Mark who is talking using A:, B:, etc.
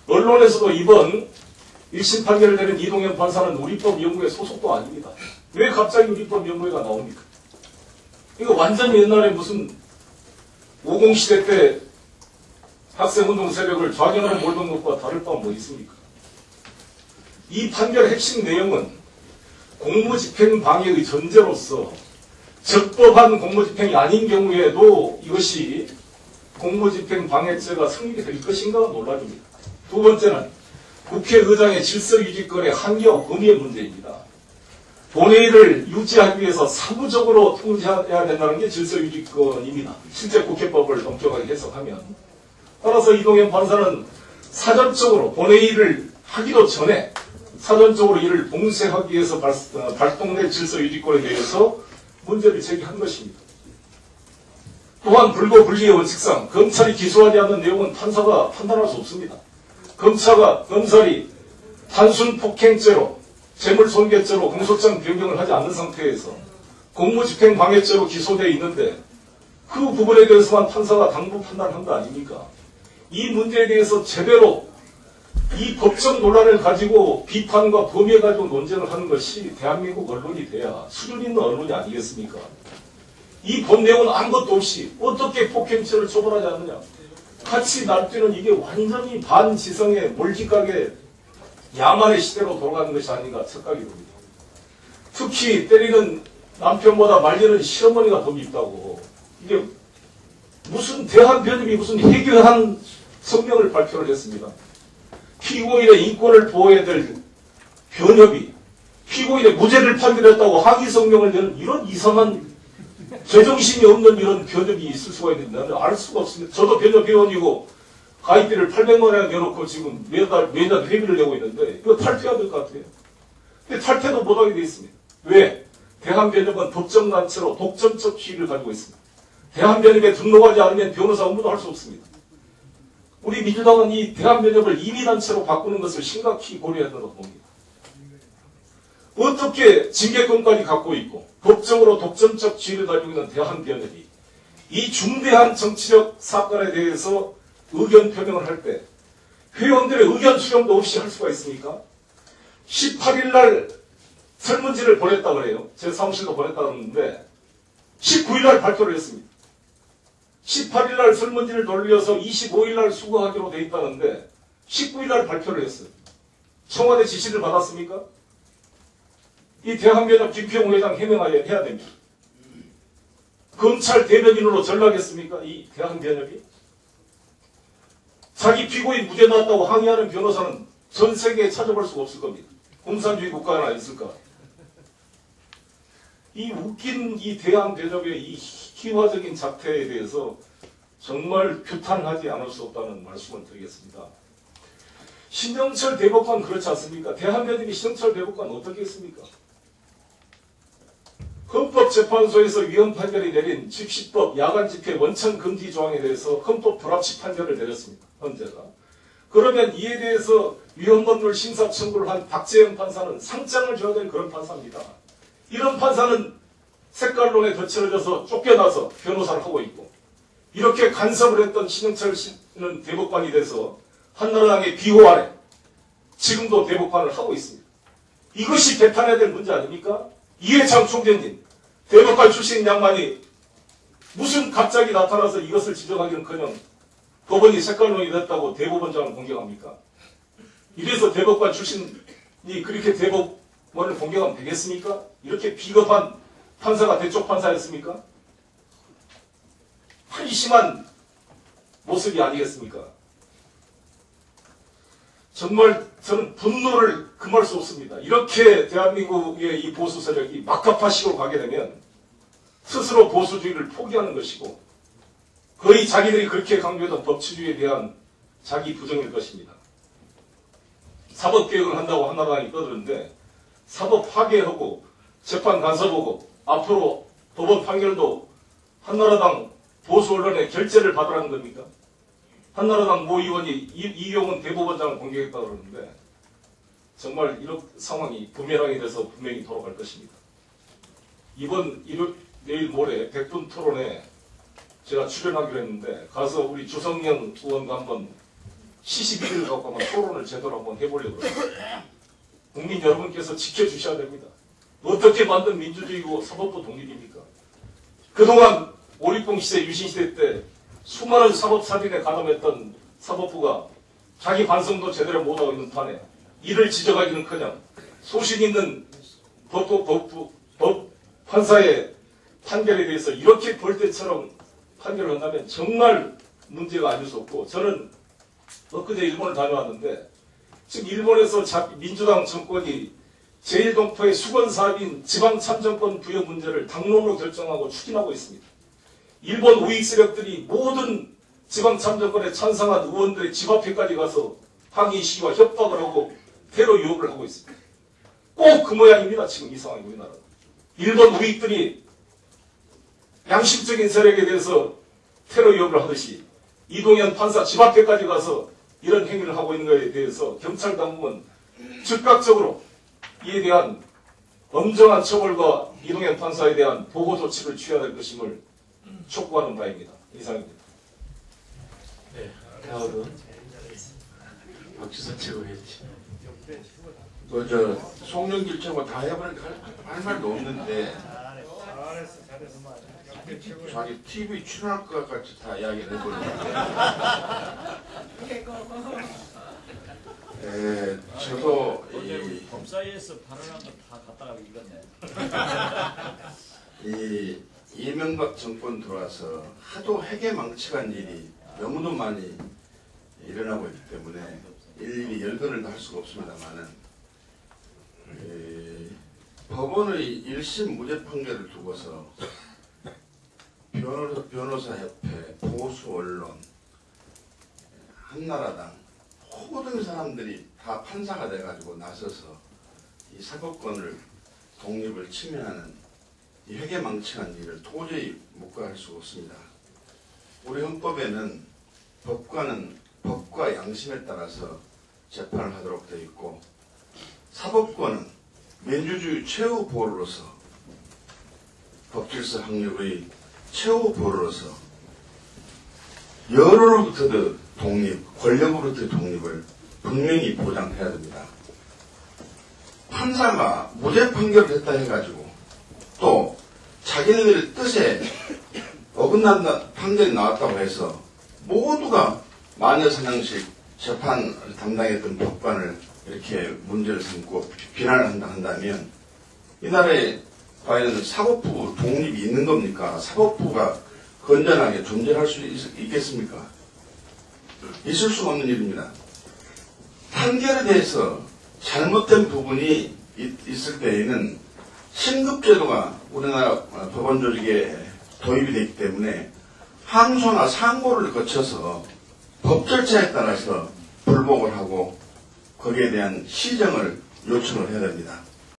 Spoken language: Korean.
A: 언론에서도 이번 1심 판결을 내린 이동현 판사는 우리법연구회 소속도 아닙니다. 왜 갑자기 우리법연구회가 나옵니까? 이거 완전히 옛날에 무슨 50시대 때 학생운동 세력을 좌경하는 몰던 것과 다를 바는 뭐 있습니까? 이 판결의 핵심 내용은 공무집행 방해의 전제로서 적법한 공무집행이 아닌 경우에도 이것이 공무집행 방해죄가 성립될 것인가 논란입니다. 두 번째는 국회의장의 질서유지권의 한계와 범위의 문제입니다. 본회의를 유지하기 위해서 사무적으로 통제해야 된다는 게 질서유지권입니다. 실제 국회법을 엄격하게 해석하면. 따라서 이동현 판사는 사전적으로 본회의를 하기도 전에 사전적으로 이를 봉쇄하기 위해서 발동된 질서유지권에 대해서 문제를 제기한 것입니다. 또한 불고 불리의 원칙상 검찰이 기소하지 않는 내용은 판사가 판단할 수 없습니다. 검찰이 단순 폭행죄로 재물손괴죄로 공소장 변경을 하지 않는 상태에서 공무집행 방해죄로 기소되어 있는데 그 부분에 대해서만 판사가 당부 판단한 거 아닙니까? 이 문제에 대해서 제대로 이 법적 논란을 가지고 비판과 범위에 가지고 논쟁을 하는 것이 대한민국 언론이 돼야 수준 있는 언론이 아니겠습니까? 이 법 내용은 아무것도 없이 어떻게 폭행죄를 처벌하지 않느냐. 같이 날뛰는 이게 완전히 반지성의 몰직하게 야만의 시대로 돌아가는 것이 아닌가 착각이 듭니다. 특히 때리는 남편보다 말리는 시어머니가 더 밉다고. 이게 무슨 대한변협이 무슨 해괴한 성명을 발표를 했습니다. 피고인의 인권을 보호해야 될 변협이 피고인의 무죄를 판결했다고 항의 성명을 내는 이런 이상한 제정신이 없는 이런 변협이 있을 수가 있는데 나는 알 수가 없습니다. 저도 변협 회원이고 가입비를 800만 원에 내놓고 지금 매달 회비를 내고 있는데 이거 탈퇴해야 될 것 같아요. 근데 탈퇴도 못하게 돼 있습니다. 왜? 대한변협은 법정단체로 독점적 지위를 가지고 있습니다. 대한변협에 등록하지 않으면 변호사 업무도 할 수 없습니다. 우리 민주당은 이 대한변협을 임의단체로 바꾸는 것을 심각히 고려해야 된다고 봅니다. 어떻게 징계권까지 갖고 있고 법적으로 독점적 지위를 가지고 있는 대한변협이 이 중대한 정치적 사건에 대해서 의견 표명을 할 때 회원들의 의견 수렴도 없이 할 수가 있습니까? 18일 날 설문지를 보냈다고 그래요. 제 사무실도 보냈다고 그러는데 19일 날 발표를 했습니다. 18일 날 설문지를 돌려서 25일 날 수거하기로 돼 있다는데 19일 날 발표를 했어요. 청와대 지시를 받았습니까? 이 대한변협 김평우 회장 해명해야 됩니다. 검찰 대변인으로 전락했습니까? 이 대한변협이? 자기 피고인 무죄 나왔다고 항의하는 변호사는 전 세계에 찾아볼 수가 없을 겁니다. 공산주의 국가나 있을까? 이 웃긴 이 대한변협의 이 희화적인 작태에 대해서 정말 규탄하지 않을 수 없다는 말씀을 드리겠습니다. 신영철 대법관 그렇지 않습니까? 대한변협이 신영철 대법관 어떻게 했습니까? 헌법재판소에서 위헌 판결이 내린 집시법 야간집회 원천금지 조항에 대해서 헌법 불합치 판결을 내렸습니다. 헌재가. 그러면 이에 대해서 위헌법률 심사 청구를 한 박재영 판사는 상장을 줘야 될 그런 판사입니다. 이런 판사는 색깔론에 덧칠려져서 쫓겨나서 변호사를 하고 있고 이렇게 간섭을 했던 신영철 씨는 대법관이 돼서 한나라당의 비호 아래 지금도 대법관을 하고 있습니다. 이것이 개탄해야 될 문제 아닙니까? 이해창 총재님, 대법관 출신 양반이 무슨 갑자기 나타나서 이것을 지적하기는커녕 법원이 색깔론이 됐다고 대법원장을 공격합니까? 이래서 대법관 출신이 그렇게 대법원을 공격하면 되겠습니까? 이렇게 비겁한 판사가 대쪽 판사였습니까? 한심한 모습이 아니겠습니까? 정말 저는 분노를 금할 수 없습니다. 이렇게 대한민국의 이 보수 세력이 막가파식으로 가게 되면 스스로 보수주의를 포기하는 것이고 거의 자기들이 그렇게 강조했던 법치주의에 대한 자기 부정일 것입니다. 사법개혁을 한다고 한나라당이 떠드는데 사법 파괴하고 재판 간섭하고 앞으로 법원 판결도 한나라당 보수 언론의 결재를 받으라는 겁니까? 한나라당 모 의원이 이용은 대법원장을 공격했다고 그러는데 정말 이런 상황이 부메랑이 돼서 분명히 돌아갈 것입니다. 이번 내일 모레 100분 토론에 제가 출연하기로 했는데 가서 우리 주성영 의원과 한번 시시비를 갖고 한번 토론을 제대로 한번 해보려고 합니다. 국민 여러분께서 지켜주셔야 됩니다. 어떻게 만든 민주주의고 사법부 독립입니까? 그동안 오리뽕 시대, 유신 시대 때 수많은 사법살인에 가담했던 사법부가 자기 반성도 제대로 못하고 있는 판에 이를 지적하기는커녕 소신 있는 법 판사의 판결에 대해서 이렇게 벌떼처럼 판결을 한다면 정말 문제가 아닐 수 없고, 저는 엊그제 일본을 다녀왔는데 지금 일본에서 민주당 정권이 제1동포의 수건사업인 지방참정권 부여 문제를 당론으로 결정하고 추진하고 있습니다. 일본 우익 세력들이 모든 지방참정권에 찬성한 의원들의 집 앞에까지 가서 항의 시위와 협박을 하고 테러 유혹을 하고 있습니다. 꼭 그 모양입니다. 지금 이 상황이 우리나라는. 일본 우익들이 양심적인 세력에 대해서 테러 유혹을 하듯이 이동현 판사 집 앞에까지 가서 이런 행위를 하고 있는 것에 대해서 경찰 당국은 즉각적으로 이에 대한 엄정한 처벌과 이동현 판사에 대한 보호 조치를 취해야 될 것임을 촉구하는 바입니다. 이상입니다.
B: 네, 다음은 박지선 최고위원님.
C: 송영길 최고 다 해보니까 할 말도 없는데 자기 TV 출연할 것 같이 다 이야기를 해버리는데 저도
D: 법사위에서 발언한 거 다 갖다가 읽었네.
C: 이 이명박 정권 들어와서 하도 회계망측한 일이 너무도 많이 일어나고 있기 때문에 일일이 열거를 할 수가 없습니다만은 법원의 1심 무죄 판결을 두고서 변호사협회, 보수 언론, 한나라당 모든 사람들이 다 판사가 돼가지고 나서서 이 사법권을 독립을 침해하는 이 회계망측한 일을 도저히 묵과할 수가 없습니다. 우리 헌법에는 법관은 법과 양심에 따라서 재판을 하도록 되어 있고, 사법권은 민주주의 최후 보루로서, 법질서 확립의 최후 보루로서 여론으로부터의 독립, 권력으로부터의 독립을 분명히 보장해야 됩니다. 판사가 무죄 판결을 했다 해가지고 또 자기네들 뜻에 어긋난 판결이 나왔다고 해서 모두가 마녀사냥식 재판을 담당했던 법관을 이렇게 문제를 삼고 비난을 한다면 이 나라에 과연 사법부 독립이 있는 겁니까? 사법부가 건전하게 존재할 수 있겠습니까? 있을 수가 없는 일입니다. 판결에 대해서 잘못된 부분이 있을 때에는 신급제도가 우리나라 법원 조직에 도입이 되기 때문에 항소나 상고를 거쳐서 법 절차에 따라서 불복을 하고 거기에 대한 시정을 요청을 해야 됩니다.